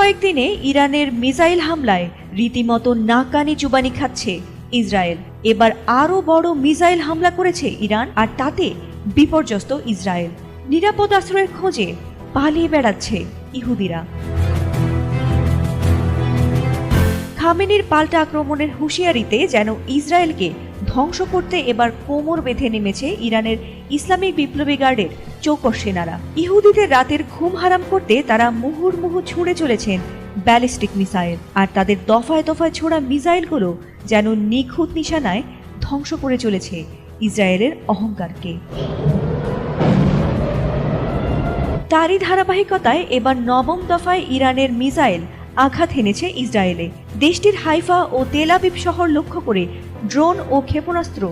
কয়েকদিনে ইরানের মিসাইল হামলায় রীতিমতো নাকানি চুবানি খাচ্ছে ইসরায়েল। এবার আরও বড় মিসাইল হামলা করেছে ইরান, আর তাতে বিপর্যস্ত ইসরায়েল। নিরাপদ আশ্রয়ের খোঁজে পালিয়ে বেড়াচ্ছে ইহুদিরা। খামেনির পাল্টা আক্রমণের হুঁশিয়ারিতে যেন ইসরায়েলকে ধ্বংস করতে এবার কোমর বেঁধে নেমেছে ইরানের ইসলামিক বিপ্লবী গার্ডের চৌকস সেনারা। ইহুদিদের রাতের ঘুম হারাম করতে তারা মুহুর্মুহু ছুঁড়ে চলেছেন ব্যালিস্টিক মিসাইল, আর তাদের দফায় দফায় ছোড়া মিসাইলগুলো যেন নিখুঁত নিশানায় ধ্বংস করে চলেছে ইসরায়েলের অহংকারকে। তারই ধারাবাহিকতায় এবার নবম দফায় ইরানের মিসাইল আঘাত হেনেছে ইসরায়েলে। দেশটির হাইফা ও তেল আবিব শহর লক্ষ্য করে ড্রোন ও ক্ষেপণাস্ত্র